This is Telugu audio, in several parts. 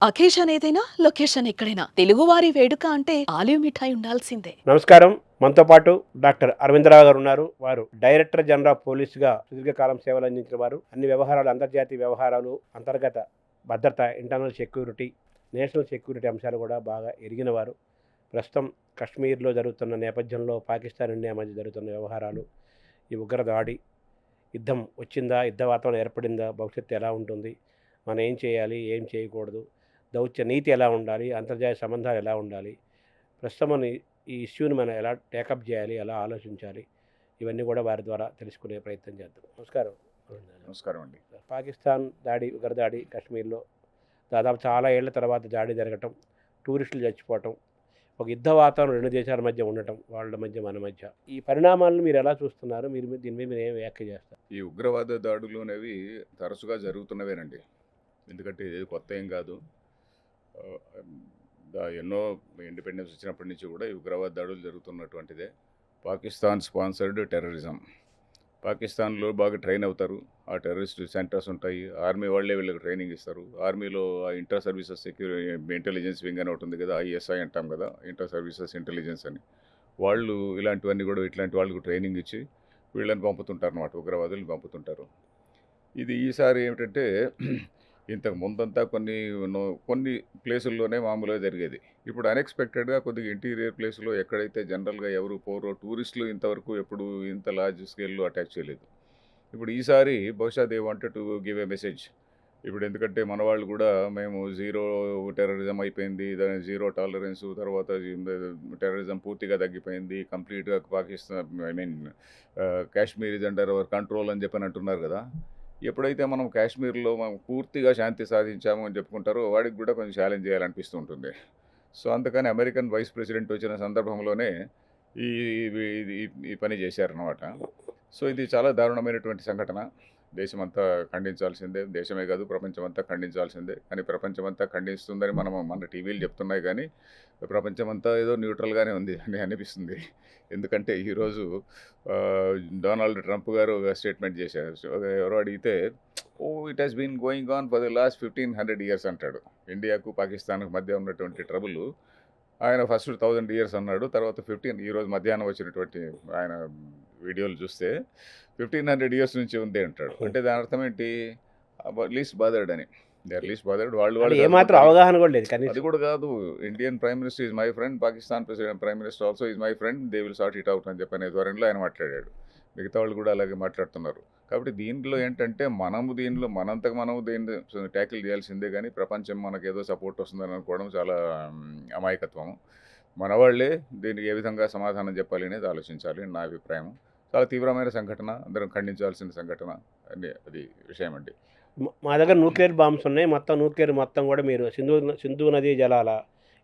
అకేషన్ ఏదైనా లొకేషన్ ఎక్కడైనా తెలుగువారి వేడుక అంటే ఆలివ్ మిఠాయి ఉండాల్సిందే. నమస్కారం. మనతో పాటు డాక్టర్ అరవిందరావు గారు ఉన్నారు. వారు డైరెక్టర్ జనరల్ ఆఫ్ పోలీస్‌గా సుదీర్ఘకాలం సేవలందించిన వారు. అన్ని వ్యవహారాలు, అంతర్జాతీయ వ్యవహారాలు, అంతర్గత భద్రత, ఇంటర్నల్ సెక్యూరిటీ, నేషనల్ సెక్యూరిటీ అంశాలు కూడా బాగా ఎరిగినవారు. ప్రస్తుతం కశ్మీర్‌లో జరుగుతున్న నేపథ్యంలో పాకిస్తాన్, ఇండియా మధ్య జరుగుతున్న వ్యవహారాలు, ఈ ఉగ్ర దాడి, యుద్ధం వచ్చిందా? యుద్ధ వాతావరణం ఏర్పడిందా? భవిష్యత్తు ఎలా ఉంటుంది? మనం ఏం చేయాలి? ఏం చేయకూడదు? దౌత్య నీతి ఎలా ఉండాలి? అంతర్జాతీయ సంబంధాలు ఎలా ఉండాలి? ప్రస్తుతం మన ఈ ఇష్యూని మనం ఎలా టేకప్ చేయాలి, ఎలా ఆలోచించాలి, ఇవన్నీ కూడా వారి ద్వారా తెలుసుకునే ప్రయత్నం చేద్దాం. నమస్కారం. నమస్కారం అండి. పాకిస్తాన్ దాడి, ఉగ్రదాడి కశ్మీర్లో దాదాపు చాలా ఏళ్ల తర్వాత దాడి జరగటం, టూరిస్టులు చచ్చిపోవటం, ఒక యుద్ధ వాతావరణం రెండు దేశాల మధ్య ఉండటం, వాళ్ళ మధ్య మన మధ్య, ఈ పరిణామాలను మీరు ఎలా చూస్తున్నారు? దీని మీద మీరు ఏం వ్యాఖ్య చేస్తారు? ఈ ఉగ్రవాద దాడులు అనేవి తరచుగా జరుగుతున్నవేనండి. ఎందుకంటే ఇది కొత్త ఏం కాదు. ఎన్నో ఇండిపెండెన్స్ వచ్చినప్పటి నుంచి కూడా ఈ ఉగ్రవాద దాడులు జరుగుతున్నటువంటిదే. Pakistan sponsored terrorism. పాకిస్తాన్లో బాగా ట్రైన్ అవుతారు. ఆ టెర్రరిస్ట్ సెంటర్స్ ఉంటాయి. ఆర్మీ వాళ్ళే వీళ్ళకి ట్రైనింగ్ ఇస్తారు. ఆర్మీలో ఇంటర్ సర్వీసెస్ ఇంటెలిజెన్స్ వింగ్ అని ఒకటి ఉంది కదా, ఐఎస్ఐ అంటాం కదా, ఇంటర్ సర్వీసెస్ ఇంటెలిజెన్స్ అని. వాళ్ళు ఇలాంటివన్నీ కూడా ఇట్లాంటి వాళ్ళకు ట్రైనింగ్ ఇచ్చి వీళ్ళని పంపుతుంటారు అన్నమాట, ఉగ్రవాదులను పంపుతుంటారు. ఇది ఈసారి ఏమిటంటే ఇంతకు ముందంతా కొన్ని ప్లేసుల్లోనే మామూలుగా జరిగేది. ఇప్పుడు అన్ఎక్స్పెక్టెడ్గా కొద్దిగా ఇంటీరియర్ ప్లేస్లో ఎక్కడైతే జనరల్గా ఎవరు పోరో టూరిస్టులు ఇంతవరకు ఎప్పుడు ఇంత లార్జ్ స్కేల్లో అటాక్ చేయలేదు. ఇప్పుడు ఈసారి బహుశా they wanted to give a message. ఇప్పుడు ఎందుకంటే మన వాళ్ళు కూడా మేము జీరో టెర్రరిజం అయిపోయింది, దాని జీరో టాలరెన్స్, తర్వాత టెర్రరిజం పూర్తిగా తగ్గిపోయింది, కంప్లీట్గా Pakistan Kashmir is under our control అని చెప్పని అంటున్నారు కదా. ఎప్పుడైతే మనం కాశ్మీర్లో మనం పూర్తిగా శాంతి సాధించాము అని చెప్పుకుంటారో వాడికి కూడా కొంచెం ఛాలెంజ్ చేయాలనిపిస్తూ ఉంటుంది. సో అందుకని అమెరికన్ వైస్ ప్రెసిడెంట్ వచ్చిన సందర్భంలోనే ఈ ఈ ఈ పని చేశారన్నమాట. సో ఇది చాలా దారుణమైనటువంటి సంఘటన. దేశమంతా ఖండించాల్సిందే. దేశమే కాదు, ప్రపంచమంతా ఖండించాల్సిందే. కానీ ప్రపంచమంతా ఖండిస్తుందని మన టీవీలు చెప్తున్నాయి, కానీ ప్రపంచమంతా ఏదో న్యూట్రల్గానే ఉంది అని అనిపిస్తుంది. ఎందుకంటే ఈరోజు డొనాల్డ్ ట్రంప్ గారు ఒక స్టేట్మెంట్ చేశారు. ఎవరో అడిగితే, it has been going on for the last 1500 years అంటాడు. ఇండియాకు పాకిస్తాన్కు మధ్య ఉన్నటువంటి ట్రబుల్ ఆయన ఫస్ట్ 1000 years అన్నాడు. తర్వాత ఈరోజు మధ్యాహ్నం వచ్చినటువంటి ఆయన వీడియోలు చూస్తే 1500 years నుంచి ఉంది అంటాడు. అంటే దాని అర్థం ఏంటి? లీస్ట్ బాదర్డ్ అని. They are least bothered. వాళ్ళు ఏమాత్రం అవగాహన కూడా లేదు కనీసం. అది కూడా కాదు. Indian prime minister is my friend, Pakistan prime minister also is my friend, they will sort it out అని చెప్పనే ధోరణిలో ఆయన మాట్లాడాడు. మిగతా వాళ్ళు కూడా అలాగే మాట్లాడుతున్నారు. కాబట్టి దీంట్లో ఏంటంటే మనంతకు మనం దీన్ని ట్యాకిల్ చేయాల్సిందే, కానీ ప్రపంచం మనకు ఏదో సపోర్ట్ వస్తుందని అనుకోవడం చాలా అమాయకత్వం. మన వాళ్ళే దీనికి ఏ విధంగా సమాధానం చెప్పాలి అనేది ఆలోచించాలి నా అభిప్రాయం. చాలా తీవ్రమైన సంఘటన, అందరం ఖండించాల్సిన సంఘటన అని అది విషయం అండి. మా దగ్గర న్యూక్లియర్ బాంబ్స్ ఉన్నాయి. న్యూక్లియర్ మొత్తం కూడా మీరు సింధు నదీ జలాల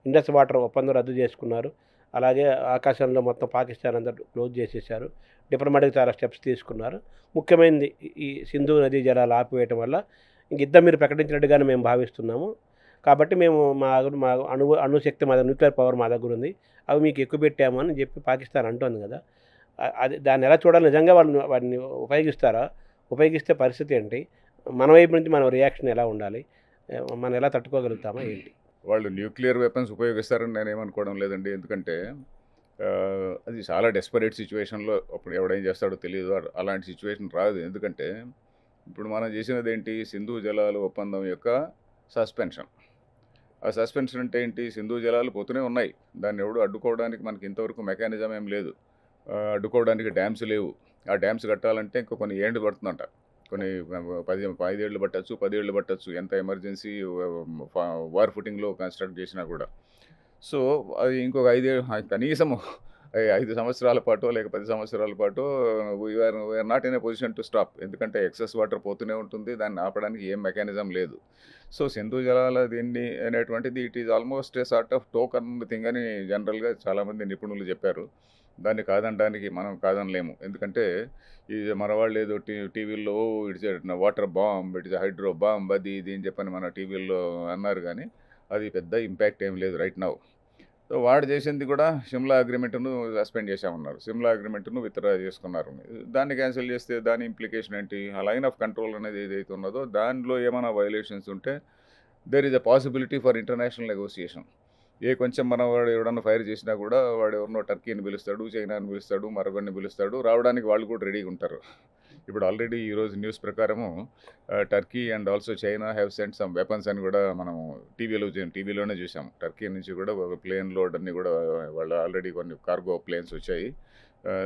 ఇండస్ వాటర్ ఒప్పందం రద్దు చేసుకున్నారు. అలాగే ఆకాశంలో మొత్తం పాకిస్తాన్ అంతా క్లోజ్ చేసేసారు. డిప్లొమాటిక్ చాలా స్టెప్స్ తీసుకున్నారు. ముఖ్యమైనది ఈ సింధు నదీ జలాలు ఆపివేయటం వల్ల ఇంక యుద్ధం మీరు ప్రకటించినట్టుగానే మేము భావిస్తున్నాము. కాబట్టి మేము మా అణుశక్తి మా న్యూక్లియర్ పవర్ మా దగ్గర ఉంది, అవి మీకు ఎక్కువ పెట్టాము అని చెప్పి పాకిస్తాన్ అంటోంది కదా. అది దాన్ని ఎలా చూడాలి? నిజంగా వాటిని ఉపయోగిస్తారా? ఉపయోగిస్తే పరిస్థితి ఏంటి? మన వైపు నుంచి మన రియాక్షన్ ఎలా ఉండాలి? మనం ఎలా తట్టుకోగలుగుతామా ఏంటి? వాళ్ళు న్యూక్లియర్ వెపన్స్ ఉపయోగిస్తారని నేనేమనుకోవడం లేదండి. ఎందుకంటే అది చాలా డెస్పరేట్ సిచ్యువేషన్లో అప్పుడు ఎవడేం చేస్తాడో తెలియదు. అలాంటి సిచ్యువేషన్ రాదు. ఎందుకంటే ఇప్పుడు మనం చేసినది ఏంటి? సింధు జలాల ఒప్పందం యొక్క సస్పెన్షన్. ఆ సస్పెన్షన్ అంటే ఏంటి? సింధు జలాలు పోతూనే ఉన్నాయి. దాన్ని ఎవడు అడ్డుకోవడానికి మనకి ఇంతవరకు మెకానిజం ఏం లేదు. అడ్డుకోవడానికి డ్యామ్స్ లేవు. ఆ డ్యామ్స్ కట్టాలంటే ఇంకా కొన్ని ఏళ్ళు పడుతుందంట. కొన్ని 5 ఏళ్ళు పట్టచ్చు, 10 ఏళ్ళు పట్టచ్చు, ఎంత ఎమర్జెన్సీ వార్ ఫుటింగ్లో కన్స్ట్రక్ట్ చేసినా కూడా. సో అది ఇంకొక 5 కనీసం 5 సంవత్సరాల పాటు లేక 10 సంవత్సరాల పాటు we are not in a position to stop. ఎందుకంటే ఎక్సెస్ వాటర్ పోతూనే ఉంటుంది. దాన్ని ఆపడానికి ఏం మెకానిజం లేదు. సో సింధు జలాల దీన్ని అనేటువంటిది it is almost a sort of token thing అని జనరల్గా చాలామంది నిపుణులు చెప్పారు. దాన్ని కాదనడానికి మనం కాదనలేము. ఎందుకంటే ఇది మన వాళ్ళు ఏదో టీవీల్లో it's water bomb, it's hydro bomb, అది ఇది అని చెప్పని మన టీవీల్లో అన్నారు, కానీ అది పెద్ద ఇంపాక్ట్ ఏం లేదు రైట్ నౌ. సో వాడు చేసింది కూడా సిమ్లా అగ్రిమెంట్ను సస్పెండ్ చేశామన్నారు. సిమ్లా అగ్రిమెంట్ను విత్డ్రా చేసుకున్నారు. దాన్ని క్యాన్సిల్ చేస్తే దాని ఇంప్లికేషన్ ఏంటి? ఆ లైన్ ఆఫ్ కంట్రోల్ అనేది ఏదైతే ఉన్నదో దానిలో ఏమైనా వైలేషన్స్ ఉంటే there is a possibility for international negotiation. కొంచెం మనం వాడు ఎవడన్నా ఫైర్ చేసినా కూడా వాడు ఎవరినో టర్కీని పిలుస్తాడు, చైనాని పిలుస్తాడు, మరొకరిని పిలుస్తాడు, రావడానికి వాళ్ళు కూడా రెడీగా ఉంటారు. ఇప్పుడు ఆల్రెడీ ఈరోజు న్యూస్ ప్రకారము Turkey and also China have sent some weapons అని కూడా మనం టీవీలోనే చూసాం. టర్కీ నుంచి కూడా ఒక ప్లేన్ లోడ్ అన్ని కూడా వాళ్ళు ఆల్రెడీ కొన్ని కార్గో ప్లేన్స్ వచ్చాయి.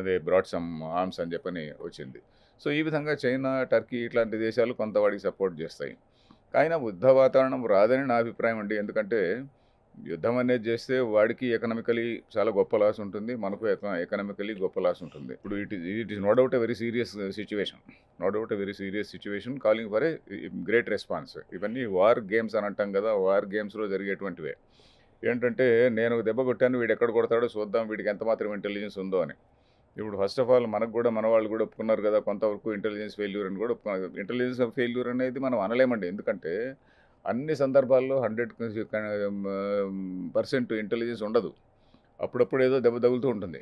దే బ్రాట్ సమ్ ఆర్మ్స్ అని చెప్పని వచ్చింది. సో ఈ విధంగా చైనా, టర్కీ ఇట్లాంటి దేశాలు కొంత వాడికి సపోర్ట్ చేస్తాయి. అయినా యుద్ధ వాతావరణం రాదని నా అభిప్రాయం అండి. ఎందుకంటే యుద్ధం అనేది చేస్తే వాడికి ఎకనామికలీ చాలా గొప్ప లాస్ ఉంటుంది, మనకు ఎకనామికలీ గొప్ప లాస్ ఉంటుంది. ఇప్పుడు it is no doubt a very serious situation calling for a great response. ఇవన్నీ వార్ గేమ్స్ అని అంటాం కదా, వార్ గేమ్స్లో జరిగేటువంటివే. ఏంటంటే నేను దెబ్బ కొట్టాను, వీడు ఎక్కడ కొడతాడో చూద్దాం, వీడికి ఎంత మాత్రం ఇంటెలిజెన్స్ ఉందో అని. ఇప్పుడు ఫస్ట్ ఆఫ్ ఆల్ మనకు కూడా మన వాళ్ళు కూడా ఒప్పుకున్నారు కదా కొంతవరకు ఇంటెలిజెన్స్ ఫెయిల్యూర్ అని కూడా ఒప్పుకున్నారు. ఇంటెలిజెన్స్ ఫెయిల్యూర్ అనేది మనం అనలేమండి. ఎందుకంటే అన్ని సందర్భాల్లో 100% ఇంటెలిజెన్స్ ఉండదు. అప్పుడప్పుడు ఏదో దెబ్బ తగులుతూ ఉంటుంది.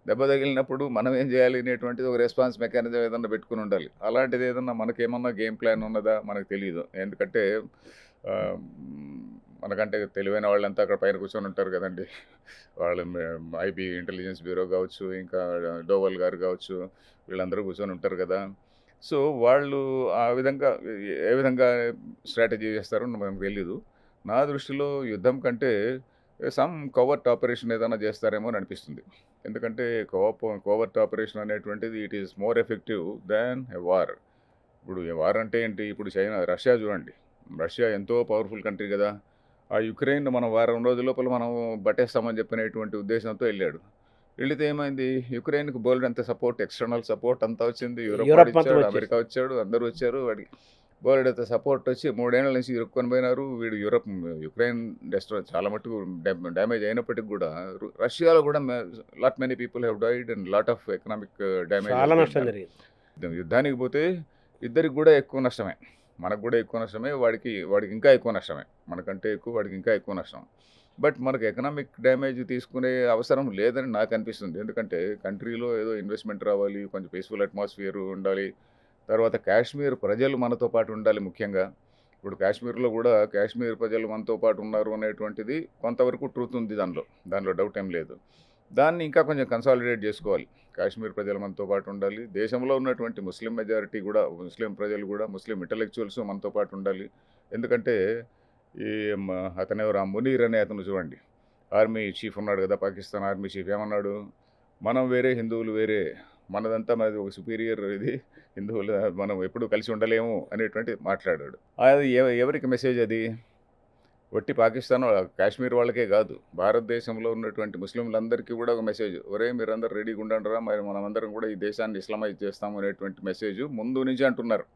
దెబ్బ తగిలినప్పుడు మనం ఏం చేయాలి అనేటువంటిది ఒక రెస్పాన్స్ మెకానిజం ఏదన్నా పెట్టుకుని ఉండాలి. అలాంటిది ఏదన్నా మనకేమన్నా గేమ్ ప్లాన్ ఉన్నదా మనకు తెలియదు. ఎందుకంటే మనకంటే తెలివైన వాళ్ళంతా అక్కడ పైన కూర్చొని ఉంటారు కదండి. వాళ్ళు ఐబీ ఇంటెలిజెన్స్ బ్యూరో కావచ్చు, ఇంకా డోవల్ గారు కావచ్చు, వీళ్ళందరూ కూర్చొని ఉంటారు కదా. సో వాళ్ళు ఆ విధంగా ఏ విధంగా స్ట్రాటజీ చేస్తారో మనకు తెలీదు. నా దృష్టిలో యుద్ధం కంటే సమ్ కోవర్ట్ ఆపరేషన్ ఏదైనా చేస్తారేమో అని అనిపిస్తుంది. ఎందుకంటే కోవర్ట్ ఆపరేషన్ అనేటువంటిది it is more effective than a war. ఇప్పుడు వార్ అంటే ఏంటి? ఇప్పుడు రష్యా చూడండి, రష్యా ఎంతో పవర్ఫుల్ కంట్రీ కదా. ఆ యుక్రెయిన్ మనం వారం రోజుల లోపల మనం బట్టేస్తామని చెప్పినటువంటి ఉద్దేశంతో వెళ్ళాడు. వెళితే ఏమైంది? యుక్రెయిన్కి బోల్డ్ సపోర్ట్, ఎక్స్టర్నల్ సపోర్ట్ అంతా వచ్చింది. యూరోప్ మొత్తం వచ్చాడు, వచ్చేసి. అమెరికా వచ్చాడు, అందరూ వచ్చారు. వాడికి బోల్డ్ అంత సపోర్ట్ వచ్చి 3 ఏళ్ల నుంచి ఇరుక్కొని పోయినారు. వీడు యుక్రెయిన్ చాలా మటుకు డ్యామేజ్ అయినప్పటికీ కూడా రష్యాలో కూడా lot many people have died and lot of economic చాలా నష్టం డ్యామేజ్. జరిగింది. యుద్ధానికి పోతే ఇద్దరికి కూడా ఎక్కువ నష్టమే, మనకు కూడా ఎక్కువ నష్టమే, వాడికి ఇంకా ఎక్కువ నష్టమే, మనకంటే ఎక్కువ వాడికి ఇంకా ఎక్కువ నష్టం. బట్ మనకు ఎకనామిక్ డ్యామేజ్ తీసుకునే అవసరం లేదని నాకు అనిపిస్తుంది. ఎందుకంటే కంట్రీలో ఏదో ఇన్వెస్ట్మెంట్ రావాలి, కొంచెం పీస్ఫుల్ అట్మాస్ఫియర్ ఉండాలి, తర్వాత కాశ్మీర్ ప్రజలు మనతో పాటు ఉండాలి. ముఖ్యంగా ఇప్పుడు కాశ్మీర్లో కూడా కాశ్మీర్ ప్రజలు మనతో పాటు ఉన్నారు అనేటువంటిది కొంతవరకు ట్రూత్ ఉంది, దానిలో డౌట్ ఏం లేదు. దాన్ని ఇంకా కొంచెం కన్సాలిడేట్ చేసుకోవాలి. కాశ్మీర్ ప్రజలు మనతో పాటు ఉండాలి, దేశంలో ఉన్నటువంటి ముస్లిం మెజారిటీ కూడా, ముస్లిం ప్రజలు కూడా, ముస్లిం ఇంటలెక్చువల్స్ మనతో పాటు ఉండాలి. ఎందుకంటే అతనెవరు, మునీర్ అనే అతను చూడండి, ఆర్మీ చీఫ్ ఉన్నాడు కదా, పాకిస్తాన్ ఆర్మీ చీఫ్ ఏమన్నాడు? మనం వేరే, హిందువులు వేరే, మనది ఒక సుపీరియర్ ఇది, హిందువులు మనం ఎప్పుడూ కలిసి ఉండలేము అనేటువంటి మాట్లాడాడు. అది ఎవరికి మెసేజ్? అది ఒట్టి పాకిస్తాన్ కాశ్మీర్ వాళ్ళకే కాదు, భారతదేశంలో ఉన్నటువంటి ముస్లింలందరికీ కూడా ఒక మెసేజ్. ఒరే మీరందరూ రెడీగా ఉండండిరా, మరి మనమందరం కూడా ఈ దేశాన్ని ఇస్లామైజ్ చేస్తాము అనేటువంటి మెసేజ్ ముందు నుంచి అంటున్నారు.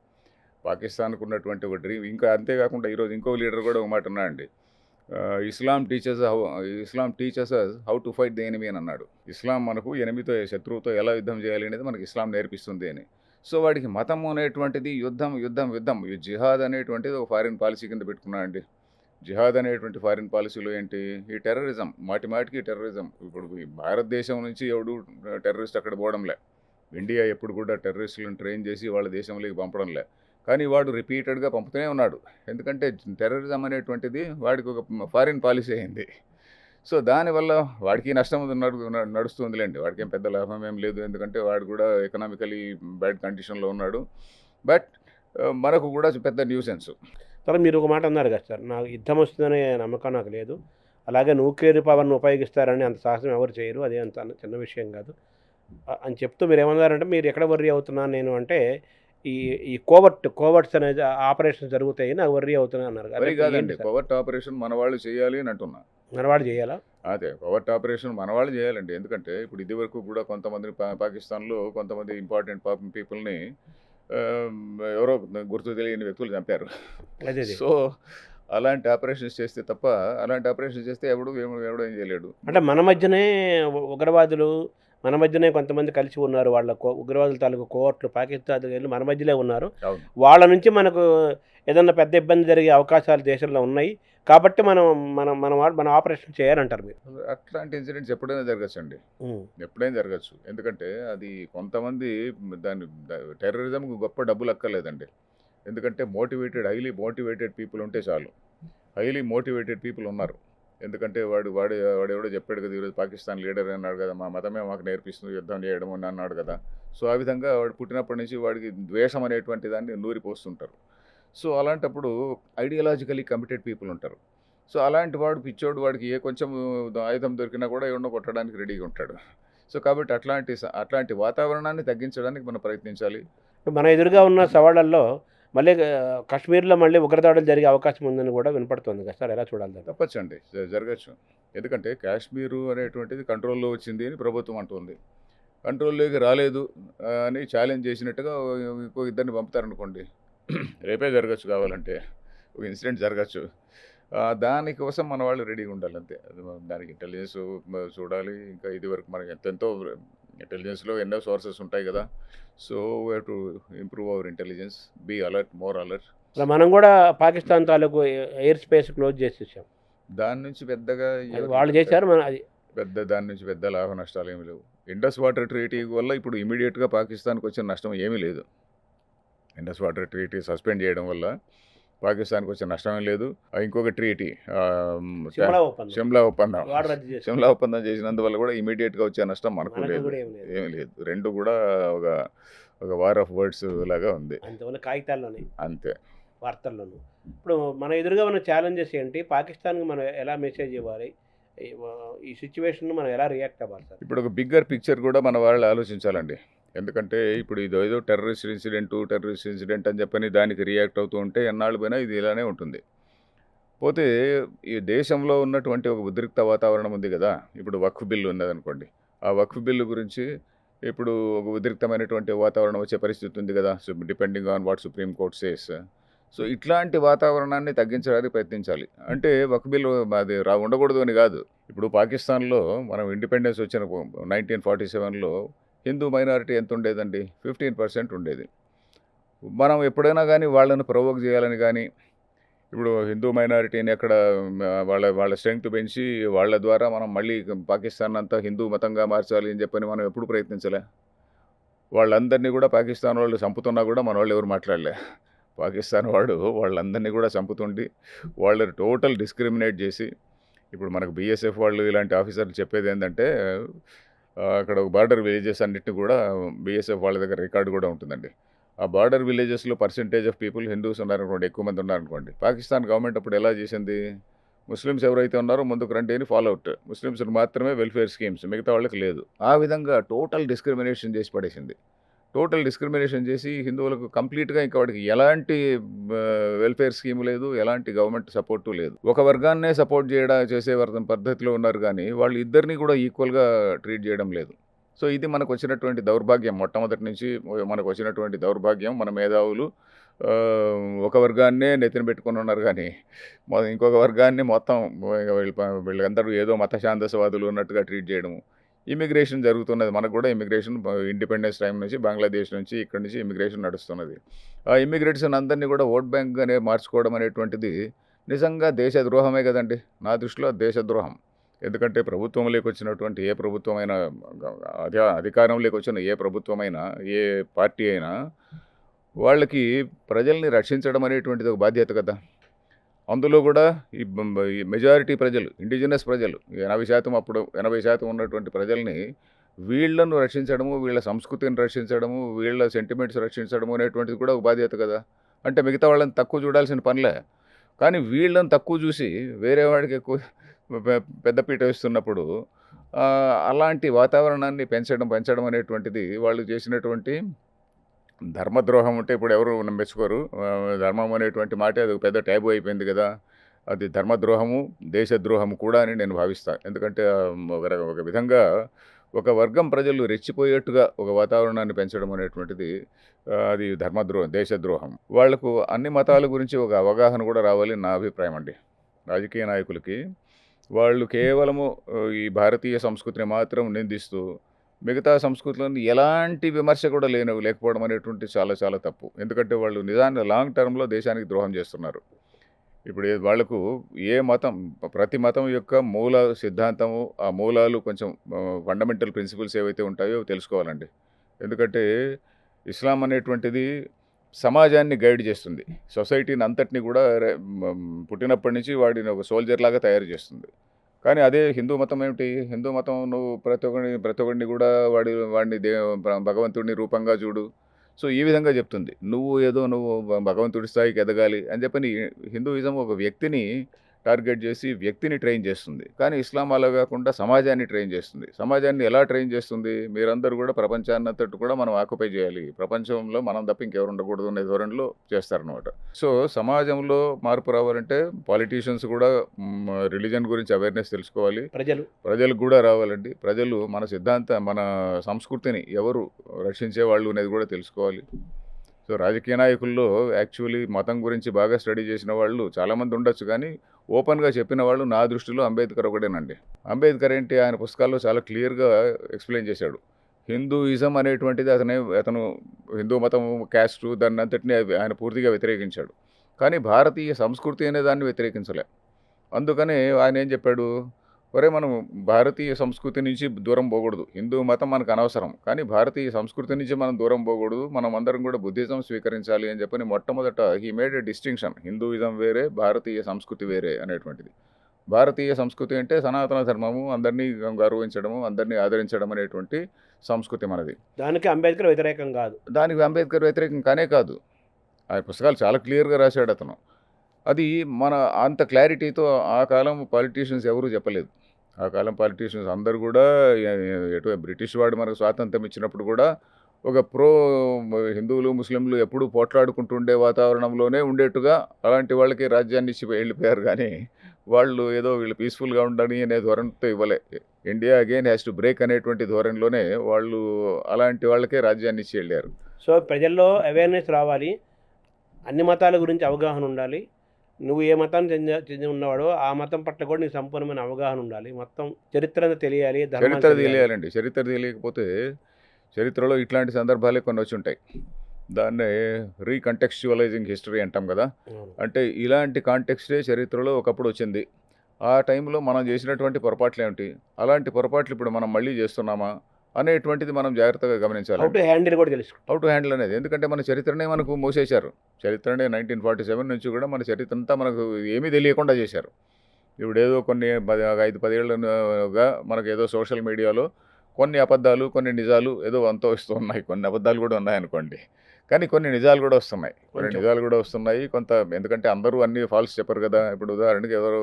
పాకిస్తాన్కు ఉన్నటువంటి ఒక డ్రీమ్. ఇంకా అంతేకాకుండా ఈరోజు ఇంకో లీడర్ కూడా ఒక మాట ఉన్నాడండి, Islam teachers how to fight the enemy అని అన్నాడు. ఇస్లాం మనకు శత్రువుతో ఎలా యుద్ధం చేయాలి అనేది మనకి ఇస్లాం నేర్పిస్తుంది అని. సో వాడికి మతం అనేటువంటిది యుద్ధం, ఈ జిహాద్ అనేటువంటిది ఒక ఫారిన్ పాలసీ కింద పెట్టుకున్నాడండి. జిహాద్ అనేటువంటి ఫారిన్ పాలసీలో ఏంటి? ఈ టెర్రరిజం, మాటిమాటికి టెర్రరిజం. ఇప్పుడు ఈ భారతదేశం నుంచి ఎవడు టెర్రరిస్ట్ అక్కడ పోవడంలే. ఇండియా ఎప్పుడు కూడా టెర్రరిస్టులను ట్రైన్ చేసి వాళ్ళ దేశంలోకి పంపడంలే. కానీ వాడు రిపీటెడ్గా పంపుతూనే ఉన్నాడు. ఎందుకంటే టెర్రరిజం అనేటువంటిది వాడికి ఒక ఫారిన్ పాలసీ అయింది. సో దానివల్ల వాడికి నష్టం నడుస్తుందిలేండి, వాడికి ఏం పెద్ద లాభం ఏం లేదు. ఎందుకంటే వాడు కూడా ఎకనామికలీ బ్యాడ్ కండిషన్లో ఉన్నాడు. బట్ మనకు కూడా పెద్ద న్యూసెన్స్. తర్వాత మీరు ఒక మాట అన్నారు కదా సార్, నాకు యుద్ధం వస్తుందనే నమ్మకం నాకు లేదు, అలాగే న్యూక్లియర్ పవర్ను ఉపయోగిస్తారని అంత సాహసం ఎవరు చేయరు, అదే అంత చిన్న విషయం కాదు అని చెప్తూ మీరు ఏమన్నారంటే, మీరు ఎక్కడ వర్రీ అవుతున్నాను నేను అంటే, ఈ కోవర్ట్స్ అనేది ఆపరేషన్ జరుగుతాయి, నాకు వర్రీ అవుతున్నా అన్నారు. అది కాదండి, కోవర్ట్ ఆపరేషన్ మన వాళ్ళు చేయాలి అని అంటున్నా. మనవాడు చేయాలా? అదే కోవర్ట్ ఆపరేషన్ మన వాళ్ళు చేయాలండి. ఎందుకంటే ఇప్పుడు ఇది వరకు కూడా కొంతమంది పాకిస్తాన్లో కొంతమంది ఇంపార్టెంట్ పీపుల్ని ఎవరో గుర్తు తెలియని వ్యక్తులు చంపారు. సో అలాంటి ఆపరేషన్స్ చేస్తే తప్ప, అలాంటి ఆపరేషన్స్ చేస్తే ఎవడో ఏం చేయలేడు. అంటే మన మధ్యనే ఉగ్రవాదులు, మన మధ్యనే కొంతమంది కలిసి ఉన్నారు, వాళ్ళ ఉగ్రవాదుల తాలూకు కోవర్ట్లు పాకిస్తాన్ మన మధ్యలో ఉన్నారు. వాళ్ళ నుంచి మనకు ఏదన్నా పెద్ద ఇబ్బంది జరిగే అవకాశాలు దేశంలో ఉన్నాయి, కాబట్టి మన ఆపరేషన్ చేయాలంటారు మీరు. అట్లాంటి ఇన్సిడెంట్స్ ఎప్పుడైనా జరగచ్చండి, ఎప్పుడైనా జరగచ్చు. ఎందుకంటే అది కొంతమంది టెర్రరిజంకు గొప్ప డబ్బులు అక్కర్లేదండి. ఎందుకంటే హైలీ మోటివేటెడ్ పీపుల్ ఉంటే చాలు. హైలీ మోటివేటెడ్ పీపుల్ ఉన్నారు. ఎందుకంటే వాడెవడో చెప్పాడు కదా, ఈరోజు పాకిస్తాన్ లీడర్ అన్నాడు కదా, మా మతమే మాకు నేర్పిస్తుంది యుద్ధం చేయడం అని అన్నాడు కదా. సో ఆ విధంగా వాడు పుట్టినప్పటి నుంచి వాడికి ద్వేషం అనేటువంటి దాన్ని నూరిపోస్తుంటారు. సో అలాంటప్పుడు ఐడియాలజికలీ కమిటెడ్ పీపుల్ ఉంటారు. సో అలాంటి వాడు పిచ్చోడు, వాడికి ఏ కొంచెం ఆయుధం దొరికినా కూడా ఎవరినో కొట్టడానికి రెడీగా ఉంటాడు. సో కాబట్టి అట్లాంటి వాతావరణాన్ని తగ్గించడానికి మనం ప్రయత్నించాలి. ఇప్పుడు మన ఎదురుగా ఉన్న సవాళ్ళల్లో మళ్ళీ కాశ్మీర్లో మళ్ళీ ఉగ్రదాడులు జరిగే అవకాశం ఉందని కూడా వినపడుతుంది కదా సార్, ఎలా చూడాలి దాన్ని? తప్పచ్చండి, జరగచ్చు. ఎందుకంటే కాశ్మీరు అనేటువంటిది కంట్రోల్లో వచ్చింది అని ప్రభుత్వం అంటుంది. కంట్రోల్లోకి రాలేదు అని ఛాలెంజ్ చేసినట్టుగా ఇంకో ఇద్దరిని పంపుతారనుకోండి, రేపే జరగచ్చు, కావాలంటే ఒక ఇన్సిడెంట్ జరగచ్చు. దానికోసం మన వాళ్ళు రెడీగా ఉండాలి అంతే. దానికి ఇంటెలిజెన్స్ చూడాలి. ఇంకా ఇది వరకు మనకి ఎంతెంతో ఇంటెలిజెన్స్లో ఎన్నో సోర్సెస్ ఉంటాయి కదా. So we have to improve our intelligence, be alert, more alert. అలా మనం కూడా పాకిస్తాన్ తాలూకు ఎయిర్ స్పేస్ క్లోజ్ చేసేసాం. దాని నుంచి పెద్దగా వాళ్ళు చేశారు, మన అది దాని నుంచి పెద్ద లాభ నష్టాలు ఏమీ లేవు. ఇండస్ వాటర్ ట్రీటీ వల్ల ఇప్పుడు ఇమీడియట్గా పాకిస్తాన్కి వచ్చిన నష్టం ఏమీ లేదు. ఇండస్ వాటర్ ట్రీటీ సస్పెండ్ చేయడం వల్ల పాకిస్తాన్కి వచ్చిన నష్టమే లేదు. ఇంకొక ట్రీటీ షిమ్లా ఒప్పందం చేసినందువల్ల కూడా ఇమీడియట్గా వచ్చే నష్టం మనకు లేదు, ఏమీ లేదు. రెండు కూడా ఒక వార్ ఆఫ్ వర్డ్స్ లాగా ఉంది, కాగితాల్లోనే అంతే, వార్తల్లోనూ. ఇప్పుడు మన ఎదురుగా ఉన్న ఛాలెంజెస్ ఏంటి? పాకిస్తాన్కి మనం ఎలా మెసేజ్ ఇవ్వాలి? ఈ సిచ్యువేషన్ మనం ఎలా రియాక్ట్ అవ్వాలి సార్? ఇప్పుడు ఒక బిగ్గర్ పిక్చర్ కూడా మన వాళ్ళు ఆలోచించాలండి. ఎందుకంటే ఇప్పుడు ఇదేదో టెర్రరిస్ట్ ఇన్సిడెంట్ అని చెప్పని దానికి రియాక్ట్ అవుతూ ఉంటే ఎన్నాళ్ళు పోయినా ఇది ఇలానే ఉంటుంది. పోతే ఈ దేశంలో ఉన్నటువంటి ఒక ఉద్రిక్త వాతావరణం ఉంది కదా. ఇప్పుడు వక్ఫ్ బిల్లు ఉన్నదనుకోండి, ఆ వక్ఫ్ బిల్లు గురించి ఇప్పుడు ఒక ఉద్రిక్తమైనటువంటి వాతావరణం వచ్చే పరిస్థితి ఉంది కదా, depending on what supreme court says. So ఇట్లాంటి వాతావరణాన్ని తగ్గించడానికి ప్రయత్నించాలి. అంటే వక్ఫ్ బిల్లు అది ఉండకూడదు అని కాదు. ఇప్పుడు పాకిస్తాన్లో మనం ఇండిపెండెన్స్ వచ్చిన 1947లో హిందూ మైనారిటీ ఎంత ఉండేదండి? 15% ఉండేది. మనం ఎప్పుడైనా కానీ వాళ్ళని ప్రొవోక్ చేయాలని కానీ, ఇప్పుడు హిందూ మైనారిటీని ఎక్కడ వాళ్ళ స్ట్రెంగ్త్ పెంచి వాళ్ళ ద్వారా మనం మళ్ళీ పాకిస్తాన్ అంతా హిందూ మతంగా మార్చాలి అని చెప్పని మనం ఎప్పుడు ప్రయత్నించలే. వాళ్ళందరినీ కూడా పాకిస్తాన్ వాళ్ళు చంపుతున్నా కూడా మన వాళ్ళు ఎవరు మాట్లాడలే. పాకిస్తాన్ వాడు వాళ్ళందరినీ కూడా చంపుతుండి వాళ్ళని టోటల్ డిస్క్రిమినేట్ చేసి, ఇప్పుడు మనకు బీఎస్ఎఫ్ వాళ్ళు ఇలాంటి ఆఫీసర్లు చెప్పేది ఏంటంటే, అక్కడ ఒక బార్డర్ విలేజెస్ అన్నిటిని కూడా బీఎస్ఎఫ్ వాళ్ళ దగ్గర రికార్డు కూడా ఉంటుందండి. ఆ బార్డర్ విలేజెస్లో పర్సెంటేజ్ ఆఫ్ పీపుల్ హిందూస్ ఉన్నారనుకోండి, ఎక్కువ మంది ఉన్నారనుకోండి, పాకిస్తాన్ గవర్నమెంట్ అప్పుడు ఎలా చేసింది? ముస్లిమ్స్ ఎవరైతే ఉన్నారో ముందుకు రండి అని ఫాలోఅవుట్, ముస్లిమ్స్కి మాత్రమే వెల్ఫేర్ స్కీమ్స్, మిగతా వాళ్ళకి లేదు. ఆ విధంగా టోటల్ డిస్క్రిమినేషన్ చేసి పడేసింది. టోటల్ డిస్క్రిమినేషన్ చేసి హిందువులకు కంప్లీట్గా ఇంకా వాడికి ఎలాంటి వెల్ఫేర్ స్కీమ్ లేదు, ఎలాంటి గవర్నమెంట్ సపోర్టు లేదు. ఒక వర్గాన్నే సపోర్ట్ చేసే పద్ధతిలో ఉన్నారు కానీ వాళ్ళు ఇద్దరిని కూడా ఈక్వల్గా ట్రీట్ చేయడం లేదు. సో ఇది మనకు వచ్చినటువంటి దౌర్భాగ్యం. మొట్టమొదటి నుంచి మనకు వచ్చినటువంటి దౌర్భాగ్యం. మన మేధావులు ఒక వర్గాన్నే నెత్తిన పెట్టుకుని ఉన్నారు కానీ ఇంకొక వర్గాన్ని మొత్తం వీళ్ళందరూ ఏదో మత శాంతసవాదులు ఉన్నట్టుగా ట్రీట్ చేయడము. ఇమిగ్రేషన్ జరుగుతున్నది, మనకు కూడా ఇమిగ్రేషన్ ఇండిపెండెన్స్ టైం నుంచి బంగ్లాదేశ్ నుంచి ఇక్కడి నుంచి ఇమిగ్రేషన్ నడుస్తున్నది. ఆ ఇమిగ్రేట్స్ అందరినీ కూడా ఓట్ బ్యాంక్గానే మార్చుకోవడం అనేటువంటిది నిజంగా దేశద్రోహమే కదండి. నా దృష్టిలో దేశద్రోహం. ఎందుకంటే ప్రభుత్వంలోకి వచ్చినటువంటి ఏ ప్రభుత్వమైనా, అధికారంలోకి వచ్చిన ఏ ప్రభుత్వమైనా, ఏ పార్టీ అయినా వాళ్ళకి ప్రజల్ని రక్షించడం అనేటువంటిది ఒక బాధ్యత కదా. అందులో కూడా ఈ మెజారిటీ ప్రజలు, ఇండిజినస్ ప్రజలు 80% అప్పుడు 80% ఉన్నటువంటి ప్రజల్ని వీళ్ళను రక్షించడము, వీళ్ళ సంస్కృతిని రక్షించడము, వీళ్ళ సెంటిమెంట్స్ రక్షించడము అనేటువంటిది కూడా ఒక బాధ్యత కదా. అంటే మిగతా వాళ్ళని తక్కువ చూడాల్సిన పనిలే, కానీ వీళ్ళని తక్కువ చూసి వేరే వాడికి ఎక్కువ పెద్దపీట వేస్తున్నప్పుడు అలాంటి వాతావరణాన్ని పెంచడం అనేటువంటిది వాళ్ళు చేసినటువంటి ధర్మద్రోహం. ఉంటే ఇప్పుడు ఎవరు మెచ్చుకోరు. ధర్మం అనేటువంటి మాట అది పెద్ద ట్యాబు అయిపోయింది కదా. అది ధర్మద్రోహము, దేశద్రోహము కూడా అని నేను భావిస్తాను. ఎందుకంటే ఒక విధంగా ఒక వర్గం ప్రజలు రెచ్చిపోయేట్టుగా ఒక వాతావరణాన్ని పెంచడం అనేటువంటిది అది దేశద్రోహం. వాళ్లకు అన్ని మతాల గురించి ఒక అవగాహన కూడా రావాలి నా అభిప్రాయం అండి. రాజకీయ నాయకులకి వాళ్ళు కేవలము ఈ భారతీయ సంస్కృతిని మాత్రం నిందిస్తూ మిగతా సంస్కృతులను ఎలాంటి విమర్శ కూడా లేకపోవడం అనేటువంటి చాలా చాలా తప్పు. ఎందుకంటే వాళ్ళు నిజాన్ని లాంగ్ టర్మ్లో దేశానికి ద్రోహం చేస్తున్నారు. ఇప్పుడు వాళ్లకు ఏ మతం, ప్రతి మతం యొక్క మూల సిద్ధాంతము, ఆ మూలాలు కొంచెం ఫండమెంటల్ ప్రిన్సిపల్స్ ఏవైతే ఉంటాయో తెలుసుకోవాలండి. ఎందుకంటే ఇస్లాం అనేటువంటిది సమాజాన్ని గైడ్ చేస్తుంది, సొసైటీని అంతటిని కూడా పుట్టినప్పటి నుంచి వాడిని ఒక సోల్జర్ లాగా తయారు చేస్తుంది. కానీ అదే హిందూ మతం ఏమిటి? హిందూ మతం నువ్వు ప్రతి ఒక్కడిని కూడా వాడిని భగవంతుడిని రూపంగా చూడు. సో ఈ విధంగా చెప్తుంది. నువ్వు భగవంతుడి స్థాయికి ఎదగాలి అని చెప్పని హిందూయిజం ఒక వ్యక్తిని టార్గెట్ చేసి వ్యక్తిని ట్రైన్ చేస్తుంది. కానీ ఇస్లాం అలా కాకుండా సమాజాన్ని ట్రైన్ చేస్తుంది. సమాజాన్ని ఎలా ట్రైన్ చేస్తుంది? మీరందరూ కూడా ప్రపంచాన్నంతటి కూడా మనం ఆక్యుపై చేయాలి, ప్రపంచంలో మనం తప్ప ఇంకెవరు ఉండకూడదు అనే ధోరణిలో చేస్తారనమాట. సో సమాజంలో మార్పు రావాలంటే పాలిటీషియన్స్ కూడా రిలీజన్ గురించి అవేర్నెస్ తెలుసుకోవాలి, ప్రజలకు కూడా రావాలండి. ప్రజలు మన సంస్కృతిని ఎవరు రక్షించే వాళ్ళు అనేది కూడా తెలుసుకోవాలి. సో రాజకీయ నాయకుల్లో యాక్చువల్లీ మతం గురించి బాగా స్టడీ చేసిన వాళ్ళు చాలామంది ఉండొచ్చు, కానీ ఓపెన్గా చెప్పిన వాళ్ళు నా దృష్టిలో అంబేద్కర్ ఒకటేనండి. అంబేద్కర్ ఏంటి, ఆయన పుస్తకాల్లో చాలా క్లియర్గా ఎక్స్ప్లెయిన్ చేశాడు. హిందూయిజం అనేటువంటిది అతను హిందూ మతం క్యాస్టు దాన్ని అంతటినీ ఆయన పూర్తిగా వ్యతిరేకించాడు. కానీ భారతీయ సంస్కృతి అనే దాన్ని వ్యతిరేకించలే. అందుకని ఆయన ఏం చెప్పాడు, మనం భారతీయ సంస్కృతి నుంచి దూరం పోకూడదు, హిందూ మతం మనకు అనవసరం, కానీ భారతీయ సంస్కృతి నుంచి మనం దూరం పోకూడదు, మనం అందరం కూడా బుద్ధిజం స్వీకరించాలి అని చెప్పని మొట్టమొదట he made a distinction. Hinduism వేరే, భారతీయ సంస్కృతి వేరే అనేటువంటిది. భారతీయ సంస్కృతి అంటే సనాతన ధర్మము, అందరినీ గౌరవించడము, అందరినీ ఆదరించడం అనేటువంటి సంస్కృతి మనది. దానికి అంబేద్కర్ వ్యతిరేకం కాదు. దానికి అంబేద్కర్ వ్యతిరేకం కానే కాదు. ఆ పుస్తకాలు చాలా క్లియర్గా రాశాడు అతను. అది అంత క్లారిటీతో ఆ కాలం పాలిటీషియన్స్ ఎవరూ చెప్పలేదు. ఆ కాలం పాలిటీషియన్స్ అందరూ కూడా బ్రిటిష్ వాడు మనకు స్వాతంత్రం ఇచ్చినప్పుడు కూడా ఒక హిందువులు ముస్లింలు ఎప్పుడూ పోట్లాడుకుంటుండే వాతావరణంలోనే ఉండేట్టుగా అలాంటి వాళ్ళకి రాజ్యాన్ని ఇచ్చి వెళ్ళిపోయారు. కానీ వీళ్ళు పీస్ఫుల్గా ఉండని అనే ధోరణితో ఇవ్వలే. India again has to break అనేటువంటి ధోరణిలోనే వాళ్ళు అలాంటి వాళ్ళకే రాజ్యాన్ని ఇచ్చి వెళ్ళారు. సో ప్రజల్లో అవేర్నెస్ రావాలి, అన్ని మతాల గురించి అవగాహన ఉండాలి. నువ్వు ఏ మతాన్ని చెంది ఉన్నవాడో ఆ మతం పట్ల కూడా నీకు సంపూర్ణమైన అవగాహన ఉండాలి. మొత్తం చరిత్ర తెలియాలి, చరిత్ర తెలియాలండి. చరిత్ర తెలియకపోతే చరిత్రలో ఇట్లాంటి సందర్భాలే కొన్ని వచ్చి ఉంటాయి. దాన్నే రీకంటెక్స్చువలైజింగ్ హిస్టరీ అంటాం కదా. అంటే ఇలాంటి కాంటెక్స్టే చరిత్రలో ఒకప్పుడు వచ్చింది. ఆ టైంలో మనం చేసినటువంటి పొరపాట్లు ఏమిటి, అలాంటి పొరపాట్లు ఇప్పుడు మనం మళ్ళీ చేస్తున్నామా అనేటువంటిది మనం జాగ్రత్తగా గమనించాలి. హౌ టు హ్యాండిల్ కూడా తెలుసు. హౌ టు హ్యాండిల్ అనేది, ఎందుకంటే మన చరిత్రనే మనకు మూసేశారు. చరిత్రనే 1947 నుంచి కూడా మన చరిత్ర అంతా మనకు ఏమీ తెలియకుండా చేశారు. ఇప్పుడు ఏదో కొన్ని 5-10 ఏళ్ళుగా మనకు ఏదో సోషల్ మీడియాలో కొన్ని అబద్ధాలు కొన్ని నిజాలు ఏదో అంతా వస్తూ ఉన్నాయి. కొన్ని అబద్ధాలు కూడా ఉన్నాయనుకోండి, కానీ కొన్ని నిజాలు కూడా వస్తున్నాయి. కొంత ఎందుకంటే అందరూ అన్ని ఫాల్స్ చెప్పరు కదా. ఇప్పుడు ఉదాహరణకి ఎవరు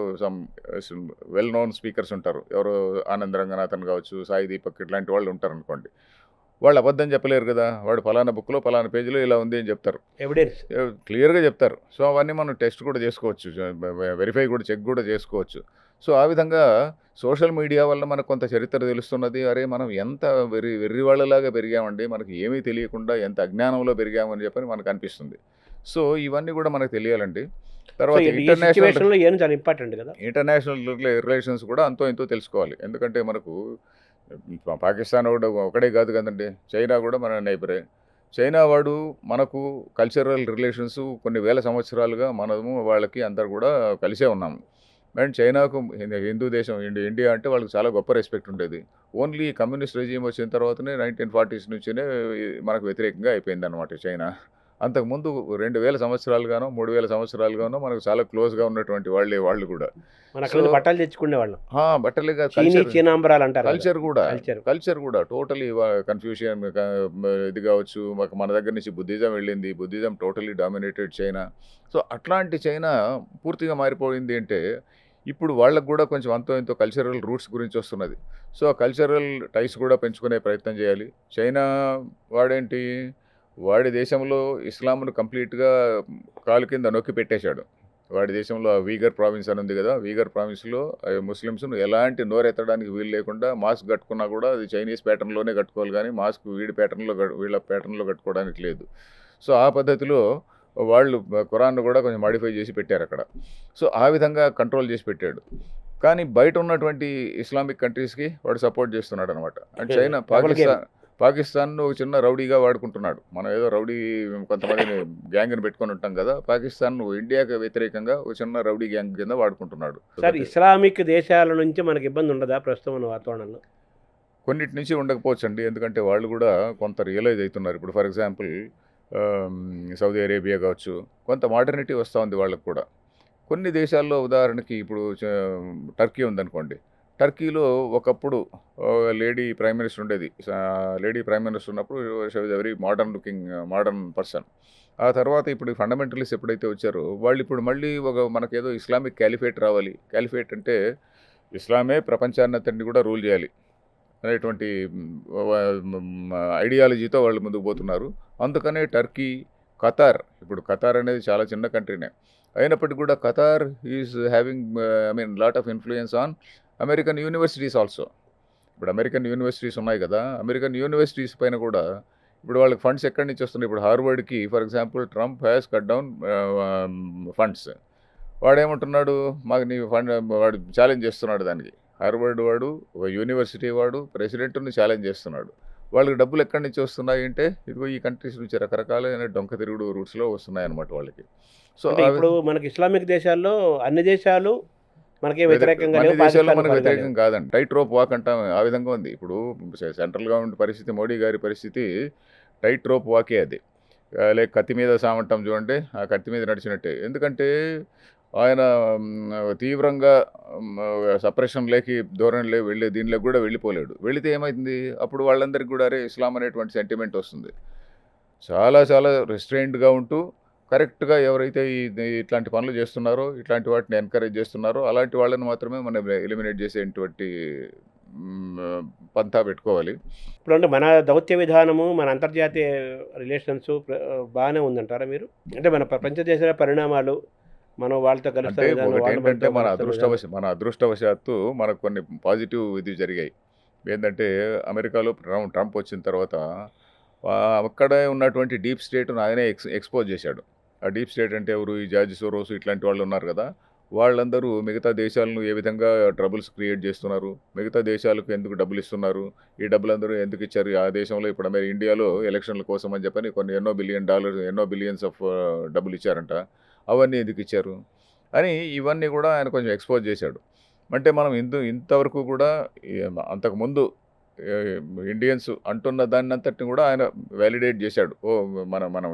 వెల్ నోన్ స్పీకర్స్ ఉంటారు, ఎవరు ఆనంద్ రంగనాథన్ కావచ్చు, సాయి దీపక్ ఇట్లాంటి వాళ్ళు ఉంటారు అనుకోండి. వాళ్ళు అబద్ధం చెప్పలేరు కదా. వాడు ఫలానా బుక్లో ఫలానా పేజీలో ఇలా ఉంది అని చెప్తారు, ఎవిడెన్స్ క్లియర్గా చెప్తారు. సో అవన్నీ మనం టెస్ట్ కూడా చేసుకోవచ్చు, వెరిఫై కూడా చెక్ కూడా చేసుకోవచ్చు. సో ఆ విధంగా సోషల్ మీడియా వల్ల మనకు కొంత చరిత్ర తెలుస్తున్నది. అరే మనం ఎంత వెర్రి వాళ్ళలాగా పెరిగామండి, మనకి ఏమీ తెలియకుండా ఎంత అజ్ఞానంలో పెరిగామని చెప్పని మనకు అనిపిస్తుంది. సో ఇవన్నీ కూడా మనకు తెలియాలండి. తర్వాత ఇంటర్నేషనల్ రిలేషన్స్ కూడా అంతో ఎంతో తెలుసుకోవాలి. ఎందుకంటే మనకు పాకిస్తాన్ ఒకడే కాదు కదండి, చైనా కూడా మన నైబరే. చైనా వాడు మనకు కల్చరల్ రిలేషన్స్ కొన్ని వేల సంవత్సరాలుగా మనము వాళ్ళకి అందరు కూడా కలిసే ఉన్నాము. అండ్ చైనాకు హిందూ దేశం ఇండియా అంటే వాళ్ళకి చాలా గొప్ప రెస్పెక్ట్ ఉండేది. ఓన్లీ కమ్యూనిస్ట్ రెజీమ్ వచ్చిన తర్వాతనే 1940s నుంచినే మనకు వ్యతిరేకంగా అయిపోయింది అనమాట చైనా. అంతకుముందు 2000 సంవత్సరాలుగానో 3000 సంవత్సరాలుగానో మనకు చాలా క్లోజ్గా ఉన్నటువంటి వాళ్ళు కూడా బట్టలు తెచ్చుకునేవాళ్ళం. బట్టలే కాదు, కల్చర్ కూడా టోటలీ కన్ఫ్యూషన్ ఇది కావచ్చు. మన దగ్గర నుంచి బుద్ధిజం వెళ్ళింది, Buddhism totally dominated China. So అట్లాంటి చైనా పూర్తిగా మారిపోయింది. అంటే ఇప్పుడు వాళ్ళకు కూడా కొంచెం అంతో ఎంతో కల్చరల్ రూట్స్ గురించి వస్తున్నది. సో ఆ కల్చరల్ టైస్ కూడా పెంచుకునే ప్రయత్నం చేయాలి. చైనా వాడి దేశంలో ఇస్లాంను కంప్లీట్గా కాలు కింద నొక్కి పెట్టేశాడు. వాడి దేశంలో వీగర్ ప్రావిన్స్ అని ఉంది కదా, వీగర్ ప్రావిన్స్లో ముస్లిమ్స్ను ఎలాంటి నోరెత్తడానికి వీలు లేకుండా మాస్క్ కట్టుకున్నా కూడా అది చైనీస్ ప్యాటర్న్లోనే కట్టుకోవాలి, కానీ మాస్క్ వీళ్ళ ప్యాటర్న్లో కట్టుకోవడానికి లేదు. సో ఆ పద్ధతిలో వాళ్ళు ఖురాన్ను కూడా కొంచెం మాడిఫై చేసి పెట్టారు అక్కడ. సో ఆ విధంగా కంట్రోల్ చేసి పెట్టాడు. కానీ బయట ఉన్నటువంటి ఇస్లామిక్ కంట్రీస్కి వాడు సపోర్ట్ చేస్తున్నాడు అనమాట. అంటే చైనా పాకిస్తాన్ను ఒక చిన్న రౌడీగా వాడుకుంటున్నాడు. మనం ఏదో రౌడీ కొంతమందిని గ్యాంగ్ని పెట్టుకొని ఉంటాం కదా, పాకిస్తాన్ ఇండియాకి వ్యతిరేకంగా ఒక చిన్న రౌడీ గ్యాంగ్ కింద వాడుకుంటున్నాడు. సార్ ఇస్లామిక్ దేశాల నుంచి మనకి ఇబ్బంది ఉండదా ప్రస్తుతం ఉన్న వాతావరణంలో? కొన్నిటి నుంచి ఉండకపోవచ్చు అండి, ఎందుకంటే వాళ్ళు కూడా కొంత రియలైజ్ అవుతున్నారు. ఇప్పుడు ఫర్ ఎగ్జాంపుల్ సౌదీ అరేబియా కావచ్చు, కొంత మోడర్నిటీ వస్తూ ఉంది వాళ్ళకు కూడా. కొన్ని దేశాల్లో ఉదాహరణకి ఇప్పుడు టర్కీ ఉందనుకోండి. టర్కీలో ఒకప్పుడు లేడీ ప్రైమ్ మినిస్టర్ ఉండేది. లేడీ ప్రైమ్ మినిస్టర్ ఉన్నప్పుడు she was a very modern person. ఆ తర్వాత ఇప్పుడు ఫండమెంటలిస్ట్ ఎప్పుడైతే వచ్చారో వాళ్ళు ఇప్పుడు మళ్ళీ మనకేదో ఇస్లామిక్ క్యాలిఫేట్ రావాలి. క్యాలిఫేట్ అంటే ఇస్లామే ప్రపంచాన్నంతటిని కూడా రూల్ చేయాలి అనేటువంటి ఐడియాలజీతో వాళ్ళు ముందుకు పోతున్నారు. అందుకనే టర్కీ, ఖతార్, ఇప్పుడు ఖతార్ అనేది చాలా చిన్న కంట్రీనే అయినప్పటికీ కూడా Qatar is having lot of influence on American universities also. ఇప్పుడు అమెరికన్ యూనివర్సిటీస్ ఉన్నాయి కదా, అమెరికన్ యూనివర్సిటీస్ పైన కూడా ఇప్పుడు వాళ్ళకి ఫండ్స్ ఎక్కడి నుంచి వస్తున్నాయి. ఇప్పుడు హార్వర్డ్కి for example Trump has cut down funds. వాడేమంటున్నాడు, మాకు నీ ఫండ్, వాడు ఛాలెంజ్ చేస్తున్నాడు దానికి. హార్వర్డ్ వాడు, యూనివర్సిటీ వాడు ప్రెసిడెంట్ని ఛాలెంజ్ చేస్తున్నాడు. వాళ్ళకి డబ్బులు ఎక్కడి నుంచి వస్తున్నాయి అంటే ఇదిగో ఈ కంట్రీస్ నుంచి రకరకాలైన డొంక తిరుగుడు రూట్స్లో వస్తున్నాయి అన్నమాట వాళ్ళకి. సో అంటే ఇప్పుడు మనకి ఇస్లామిక్ దేశాల్లో అన్ని దేశాలు మనకి వ్యతిరేకంగా అన్ని లేవు, దేశాల్లో పాకిస్తాన్ మనకు పరంగా వ్యతిరేకం కాదండి. టైట్ రోప్ వాక్ అంటాం, ఆ విధంగా ఉంది. ఇప్పుడు సెంట్రల్ గవర్నమెంట్ పరిస్థితి, మోడీ గారి పరిస్థితి టైట్ రోప్ వాకే అది. లేక కత్తి మీద సామంటాం చూడండి, ఆ కత్తి మీద నడిచినట్టే. ఎందుకంటే ఆయన తీవ్రంగా సప్రెషన్ లేకి ధోరణిలో దీనిలోకి కూడా వెళ్ళిపోలేడు. వెళితే ఏమైంది, అప్పుడు వాళ్ళందరికీ కూడా అరే ఇస్లాం అనేటువంటి సెంటిమెంట్ వస్తుంది. చాలా చాలా రెస్ట్రెయింట్గా ఉంటూ కరెక్ట్గా ఎవరైతే ఇట్లాంటి పనులు చేస్తున్నారో, ఇట్లాంటి వాటిని ఎంకరేజ్ చేస్తున్నారో అలాంటి వాళ్ళని మాత్రమే మనం ఎలిమినేట్ చేసేటువంటి పంతా పెట్టుకోవాలి. ఇప్పుడు అంటే మన దౌత్య విధానము, మన అంతర్జాతీయ రిలేషన్స్ బాగానే ఉందంటారా మీరు? అంటే మన ప్రపంచ దేశాల పరిణామాలు మనం వాళ్ళతో అంటే కలుస్తున్న విధానం, ఒకటి వాళ్ళు ఏంటంటే మనతో కలుస్తున్న విధానం. మన అదృష్టవశాత్తు మనకు కొన్ని పాజిటివ్ ఇది జరిగాయి. ఏంటంటే అమెరికాలో ట్రంప్ వచ్చిన తర్వాత అక్కడే ఉన్నటువంటి డీప్ స్టేట్ను ఆయనే ఎక్స్పోజ్ చేశాడు. ఆ డీప్ స్టేట్ అంటే ఎవరు, ఈ జార్జ్ సోరోస్ ఇట్లాంటి వాళ్ళు ఉన్నారు కదా, వాళ్ళందరూ మిగతా దేశాలను ఏ విధంగా ట్రబుల్స్ క్రియేట్ చేస్తున్నారు, మిగతా దేశాలకు ఎందుకు డబ్బులు ఇస్తున్నారు, ఈ డబ్బులందరూ ఎందుకు ఇచ్చారు ఆ దేశంలో. ఇప్పుడు ఇండియాలో ఎలక్షన్ల కోసం అని చెప్పని కొన్ని ఎన్నో బిలియన్స్ ఆఫ్ డబ్బులు ఇచ్చారంట, అవన్నీ ఎందుకు ఇచ్చారు అని ఇవన్నీ కూడా ఆయన కొంచెం ఎక్స్పోజ్ చేశాడు. అంటే మనం ఇంతవరకు కూడా అంతకుముందు ఇండియన్స్ అంటున్న దాన్ని అంతటిని కూడా ఆయన వ్యాలిడేట్ చేశాడు. మనం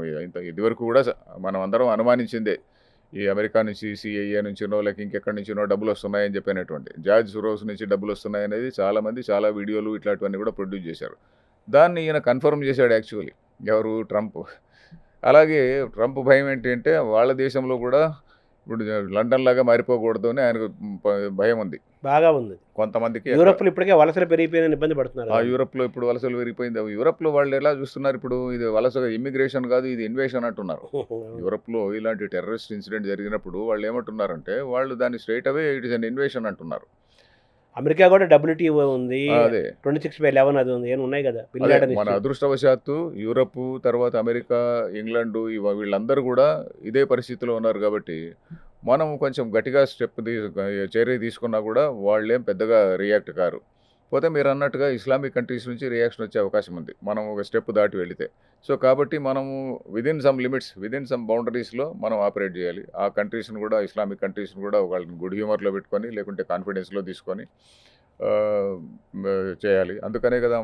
ఇదివరకు కూడా మనం అందరం అనుమానించిందే, ఈ అమెరికా నుంచి, సిఐఏ నుంచినో లేక ఇంకెక్కడి నుంచినో డబ్బులు వస్తున్నాయని చెప్పినటువంటి, జార్జ్ సోరోస్ నుంచి డబ్బులు వస్తున్నాయి అనేది చాలామంది చాలా వీడియోలు ఇట్లాంటివన్నీ కూడా ప్రొడ్యూస్ చేశారు. దాన్ని ఈయన కన్ఫర్మ్ చేశాడు యాక్చువల్లీ, ఎవరు, ట్రంప్. అలాగే ట్రంప్ భయం ఏంటి అంటే వాళ్ళ దేశంలో కూడా ఇప్పుడు లండన్ లాగా మారిపోకూడదు అని ఆయనకు భయం ఉంది, బాగా ఉంది. కొంతమందికి. యూరోప్లో ఇప్పటికే వలసలు పెరిగిపోయిన ఇబ్బంది పడుతున్నారు. ఆ యూరోప్లో ఇప్పుడు వలసలు పెరిగిపోయింది. యూరోప్లో వాళ్ళు ఎలా చూస్తున్నారు, ఇప్పుడు ఇది వలసగా ఇమ్మిగ్రేషన్ కాదు, ఇది ఇన్వేషన్ అంటున్నారు. యూరోప్లో ఇలాంటి టెర్రరిస్ట్ ఇన్సిడెంట్ జరిగినప్పుడు వాళ్ళు ఏమంటున్నారంటే వాళ్ళు దాన్ని straight away it is an invasion అంటున్నారు. అమెరికా కూడా WTO ఉంది, అదే 26/11 అది ఉంది, ఏమి ఉన్నాయి కదా. మన అదృష్టవశాత్తు యూరప్ తర్వాత అమెరికా, ఇంగ్లాండు వీళ్ళందరూ కూడా ఇదే పరిస్థితిలో ఉన్నారు కాబట్టి మనం కొంచెం గట్టిగా చర్య తీసుకున్నా కూడా వాళ్ళేం పెద్దగా రియాక్ట్ కారు. పోతే మీరు అన్నట్టుగా ఇస్లామిక్ కంట్రీస్ నుంచి రియాక్షన్ వచ్చే అవకాశం ఉంది మనం ఒక స్టెప్ దాటి వెళితే. సో కాబట్టి మనము within some limits, within some బౌండరీస్లో మనం ఆపరేట్ చేయాలి. ఆ కంట్రీస్ని కూడా, ఇస్లామిక్ కంట్రీస్ని కూడా వాళ్ళని గుడ్ హ్యూమర్లో పెట్టుకొని లేకుంటే కాన్ఫిడెన్స్లో తీసుకొని చేయాలి. అందుకనే కదా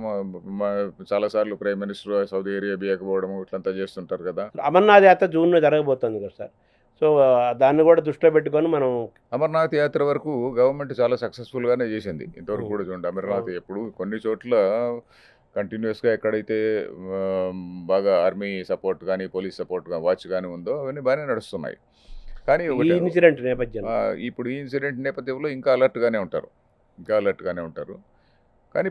చాలాసార్లు ప్రైమ్ మినిస్టర్ సౌదీ అరేబియాకి పోవడము ఇట్లంతా చేస్తుంటారు కదా. అమర్నాథ్ యాత్ర జూన్లో జరగబోతుంది కదా సార్, సో దాన్ని కూడా దృష్టిలో పెట్టుకొని మనం అమర్నాథ్ యాత్ర వరకు గవర్నమెంట్ చాలా సక్సెస్ఫుల్గానే చేసింది ఇంతవరకు కూడా. చూడండి, అమర్నాథ్ ఎప్పుడు కొన్ని చోట్ల కంటిన్యూస్గా ఎక్కడైతే బాగా ఆర్మీ సపోర్ట్ కానీ, పోలీస్ సపోర్ట్ కానీ, వాచ్ కానీ ఉందో అవన్నీ బాగానే నడుస్తున్నాయి. కానీ ఈ ఇన్సిడెంట్ నేపథ్యంలో ఇప్పుడు ఈ ఇన్సిడెంట్ నేపథ్యంలో ఇంకా అలర్ట్గానే ఉంటారు. కానీ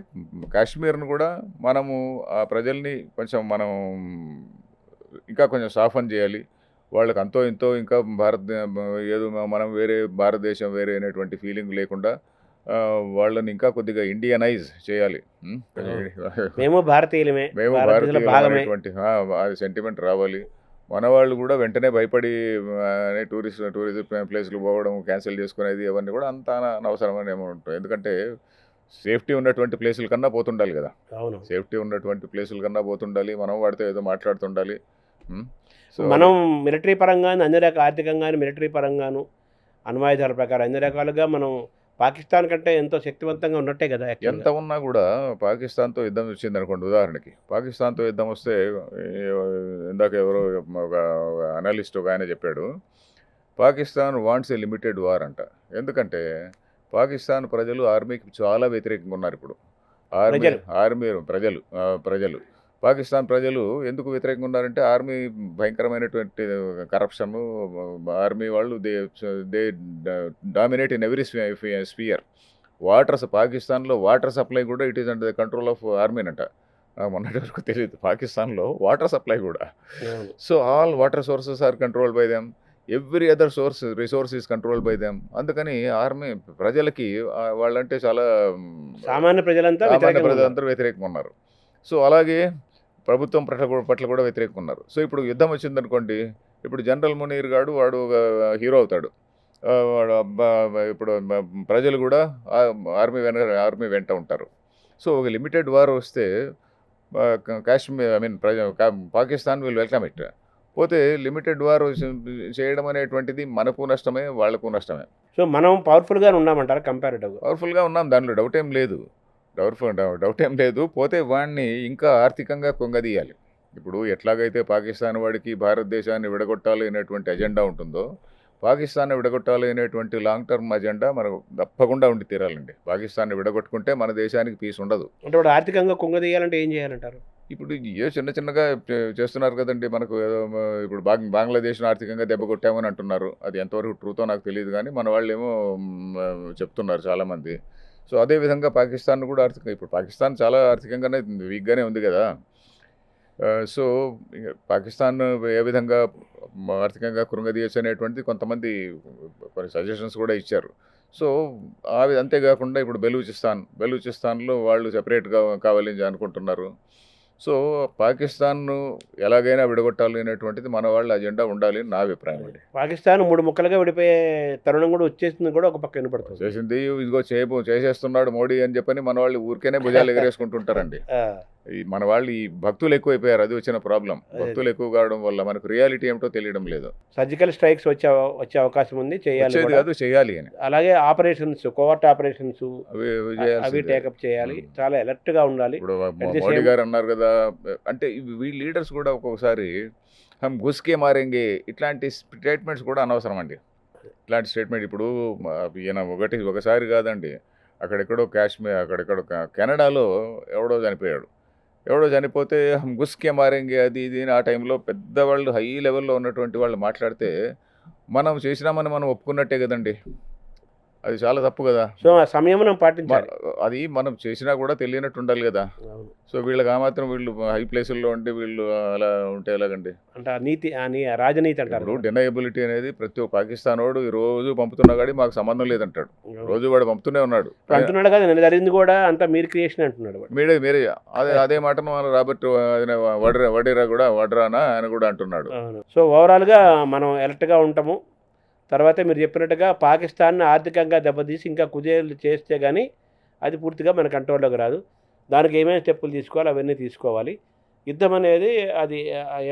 కాశ్మీర్ను కూడా మనము ఆ ప్రజల్ని కొంచెం మనం ఇంకా కొంచెం సాఫన్ చేయాలి. వాళ్ళకి అంతో ఇంతో ఇంకా ఏదో మనం వేరే భారతదేశం వేరే అనేటువంటి ఫీలింగ్ లేకుండా వాళ్ళని ఇంకా కొద్దిగా ఇండియనైజ్ చేయాలి. మేము భారతీయులమే, మేము భారతీయులమైనటువంటి సెంటిమెంట్ రావాలి. మన వాళ్ళు కూడా వెంటనే భయపడి టూరిజం ప్లేస్లు పోవడం క్యాన్సిల్ చేసుకునేది అవన్నీ కూడా అంత అనవసరమని ఏమో ఉంటుంది. ఎందుకంటే సేఫ్టీ ఉన్నటువంటి ప్లేసుల కన్నా పోతుండాలి కదా. అవును, సేఫ్టీ ఉన్నటువంటి ప్లేసుల కన్నా పోతుండాలి. మనం వాడితే ఏదో మాట్లాడుతుండాలి. సో మనం మిలిటరీ పరంగాను, అన్ని రకాల ఆర్థికంగాను, మిలిటరీ పరంగాను, అణ్వాయుధాల ప్రకారం అన్ని రకాలుగా మనం పాకిస్తాన్ కంటే ఎంతో శక్తివంతంగా ఉన్నట్టే కదా ఎంత యాక్చువల్గా. ఉన్నా కూడా పాకిస్తాన్తో యుద్ధం వచ్చింది అనుకోండి, ఉదాహరణకి పాకిస్తాన్తో యుద్ధం వస్తే ఇందాక ఎవరో ఒక అనలిస్ట్ ఒక ఆయన చెప్పాడు, Pakistan wants a limited war అంట. ఎందుకంటే పాకిస్తాన్ ప్రజలు ఆర్మీకి చాలా వ్యతిరేకంగా ఉన్నారు ఇప్పుడు. ఆర్మీ ఆర్మీ ప్రజలు పాకిస్తాన్ ప్రజలు ఎందుకు వ్యతిరేకంగా ఉన్నారంటే ఆర్మీ భయంకరమైనటువంటి కరప్షను. ఆర్మీ వాళ్ళు they dominate in every sphere. పాకిస్తాన్లో వాటర్ సప్లై కూడా it is under the control of ఆర్మీనంట. మొన్నటి వరకు తెలియదు పాకిస్తాన్లో వాటర్ సప్లై కూడా. So all water sources are controlled by them, every other resource is controlled by them. అందుకని ఆర్మీ ప్రజలకి వాళ్ళంటే చాలా సామాన్య ప్రజలంతా వ్యతిరేకంగా ఉన్నారు. సో అలాగే ప్రభుత్వం పట్ల కూడా వ్యతిరేకంగా ఉన్నారు. సో ఇప్పుడు యుద్ధం వచ్చిందనుకోండి, ఇప్పుడు జనరల్ మునీర్ గాడు వాడు ఒక హీరో అవుతాడు. ఇప్పుడు ప్రజలు కూడా ఆర్మీ వెంట ఉంటారు. సో ఒక లిమిటెడ్ వార్ వస్తే Kashmir Pakistan will welcome it. పోతే లిమిటెడ్ వార్ చేయడం అనేటువంటిది మనకు నష్టమే, వాళ్లకు నష్టమే. సో మనం పవర్ఫుల్గా ఉన్నామంటారా కంపారిటివ్గా? పవర్ఫుల్గా ఉన్నాం, దానిలో డౌట్ ఏం లేదు. పోతే వాడిని ఇంకా ఆర్థికంగా కుంగదీయాలి. ఇప్పుడు ఎట్లాగైతే పాకిస్తాన్ వాడికి భారతదేశాన్ని విడగొట్టాలి అనేటువంటి ఎజెండా ఉంటుందో, పాకిస్తాన్ని విడగొట్టాలి అనేటువంటి లాంగ్ టర్మ్ ఎజెండా మనకు తప్పకుండా ఉండి తీరాలండి. పాకిస్తాన్ని విడగొట్టుకుంటే మన దేశానికి పీస్ ఉండదు. అంటే వాడు ఆర్థికంగా కుంగదీయాలంటే ఏం చేయాలంటారు? ఇప్పుడు చిన్నగా చేస్తున్నారు కదండి. మనకు ఇప్పుడు బంగ్లాదేశ్ను ఆర్థికంగా దెబ్బ కొట్టామని అంటున్నారు. అది ఎంతవరకు ట్రూతో నాకు తెలియదు, కానీ మన వాళ్ళు ఏమో చెప్తున్నారు చాలామంది. సో అదేవిధంగా పాకిస్తాన్ కూడా ఇప్పుడు పాకిస్తాన్ చాలా ఆర్థికంగానే వీక్గానే ఉంది కదా. సో పాకిస్తాన్ ఏ విధంగా ఆర్థికంగా కృంగదీయచ్చు అనేటువంటిది కొంతమంది కొన్ని సజెషన్స్ కూడా ఇచ్చారు. సో అంతేకాకుండా ఇప్పుడు బెలూచిస్తాన్లో వాళ్ళు సెపరేట్గా కావాలి అనుకుంటున్నారు. సో పాకిస్తాన్ను ఎలాగైనా విడగొట్టాలి అనేటువంటిది మన వాళ్ళ అజెండా ఉండాలి నా అభిప్రాయం అండి. పాకిస్తాన్ 3 ముక్కలుగా విడిపోయే తరుణం కూడా వచ్చేసింది కూడా ఒక పక్క వినపడుతుంది. చేసింది, ఇదిగో చేసేస్తున్నాడు మోడీ అని చెప్పని మన వాళ్ళు ఊరికేనే భుజాలు ఎగరేసుకుంటుంటారండి. మన వాళ్ళు ఈ భక్తులు ఎక్కువైపోయారు, అది వచ్చిన ప్రాబ్లం. భక్తులు ఎక్కువ కావడం వల్ల మనకు రియాలిటీ ఏమిటో తెలియడం లేదు. సర్జికల్ స్ట్రైక్స్ వచ్చే అవకాశం ఉంది, చేయాలి అని. అలాగే ఆపరేషన్స్, కోవర్ట్ ఆపరేషన్స్ అవి టేకప్ చేయాలి, చాలా అలర్ట్ గా ఉండాలి. ఇప్పుడు మోడీ గారు అన్నారు కదా, అంటే వీళ్ళ లీడర్స్ కూడా ఒక్కొక్కసారి హమ్ ఘుస్కే మారేంగే ఇట్లాంటి స్టేట్మెంట్స్ కూడా అనవసరం అండి. ఇట్లాంటి స్టేట్మెంట్ ఇప్పుడు ఈయన ఒకసారి కాదండి, అక్కడెక్కడో అక్కడెక్కడో కెనడాలో ఎవడో చనిపోతే హమ్ ఘుస్కే మారేంగే అది ఇది ఆ టైంలో పెద్దవాళ్ళు హై లెవెల్లో ఉన్నటువంటి వాళ్ళు మాట్లాడితే మనం చేసినామని మనం ఒప్పుకున్నట్టే కదండి. అది చాలా తప్పు కదా. సో ఆ సంయమనం పాటించాలి. అది మనం చేసినా కూడా తెలియనట్టు ఉండాలి కదా. సో వీళ్ళకి మాత్రం వీళ్ళు హై ప్లేసుల్లో ఉంటే వీళ్ళు అలా ఉంటే ఎలాగండి? అంటే నీతి రాజనీతి అంటారు. డినయబిలిటీ అనేది ప్రతి ఒక్క పాకిస్తాన్ వాడు ఈ రోజు పంపుతున్నా కానీ మాకు సంబంధం లేదంటాడు. రోజు వాడు పంపుతూనే ఉన్నాడు. అంటున్నాడు కదా, నేను జరిగింది కూడా అంతా మీరు క్రియేషన్ అంటున్నాడు. మీరే అదే మాటను మన రాబర్ట్ వడ్రానా ఆయన కూడా అంటున్నాడు. సో ఓవరాల్గా మనం అలర్ట్గా ఉంటాము. తర్వాత మీరు చెప్పినట్టుగా పాకిస్తాన్ని ఆర్థికంగా దెబ్బతీసి ఇంకా కుదేలు చేస్తే కానీ అది పూర్తిగా మన కంట్రోల్లోకి రాదు. దానికి ఏమేమి స్టెప్పులు తీసుకోవాలి అవన్నీ తీసుకోవాలి. యుద్ధం అనేది అది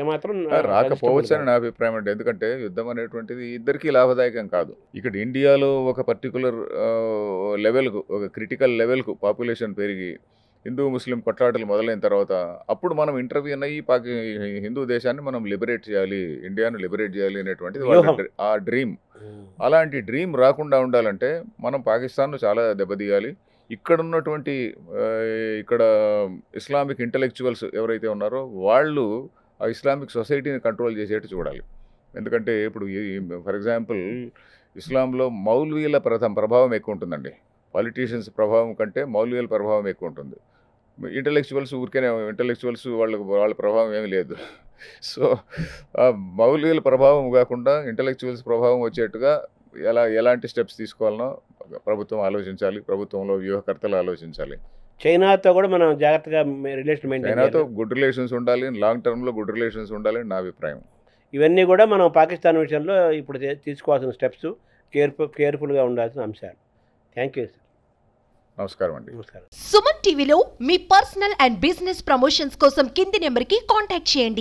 ఏమాత్రం రాకపోవచ్చు అని నా అభిప్రాయం అండి. ఎందుకంటే యుద్ధం అనేటువంటిది ఇద్దరికీ లాభదాయకం కాదు. ఇక్కడ ఇండియాలో ఒక పర్టికులర్ లెవెల్కు, ఒక క్రిటికల్ లెవెల్కు పాపులేషన్ పెరిగి హిందూ ముస్లిం కొట్లాటలు మొదలైన తర్వాత అప్పుడు మనం ఇంటర్వ్యూన్ అయ్యి హిందూ దేశాన్ని మనం లిబరేట్ చేయాలి, ఇండియాను లిబరేట్ చేయాలి అనేటువంటిది ఆ డ్రీమ్. అలాంటి డ్రీమ్ రాకుండా ఉండాలంటే మనం పాకిస్తాన్ను చాలా దెబ్బతీయాలి. ఇక్కడ ఇస్లామిక్ ఇంటలెక్చువల్స్ ఎవరైతే ఉన్నారో వాళ్ళు ఆ ఇస్లామిక్ సొసైటీని కంట్రోల్ చేసేట్టు చూడాలి. ఎందుకంటే ఇప్పుడు ఫర్ ఎగ్జాంపుల్ ఇస్లాంలో మౌల్వీల ప్రభావం ఎక్కువ ఉంటుందండి. పొలిటీషియన్స్ ప్రభావం కంటే మౌల్వీల ప్రభావం ఎక్కువ ఉంటుంది. ఇంటలెక్చువల్స్ వాళ్ళ ప్రభావం ఏమీ లేదు. సో మౌల్వీల ప్రభావం కాకుండా ఇంటలెక్చువల్స్ ప్రభావం వచ్చేట్టుగా ఎలాంటి స్టెప్స్ తీసుకోవాలనో ప్రభుత్వం ఆలోచించాలి, ప్రభుత్వంలో వ్యూహకర్తలు ఆలోచించాలి. చైనాతో కూడా మనం జాగ్రత్తగా రిలేషన్ మెయింటైన్ చేయాలి. చైనాతో గుడ్ రిలేషన్స్ ఉండాలి, లాంగ్ టర్మ్లో గుడ్ రిలేషన్స్ ఉండాలి నా అభిప్రాయం. ఇవన్నీ కూడా మనం పాకిస్తాన్ విషయంలో ఇప్పుడు తీసుకోవాల్సిన స్టెప్స్, కేర్ఫుల్గా ఉండాల్సిన అంశాలు. Thank you sir. నమస్కారం అండి. సుమన్ టీవీలో మీ పర్సనల్ అండ్ బిజినెస్ ప్రమోషన్స్ కోసం కింది నెంబర్కి కాంటాక్ట్ చేయండి.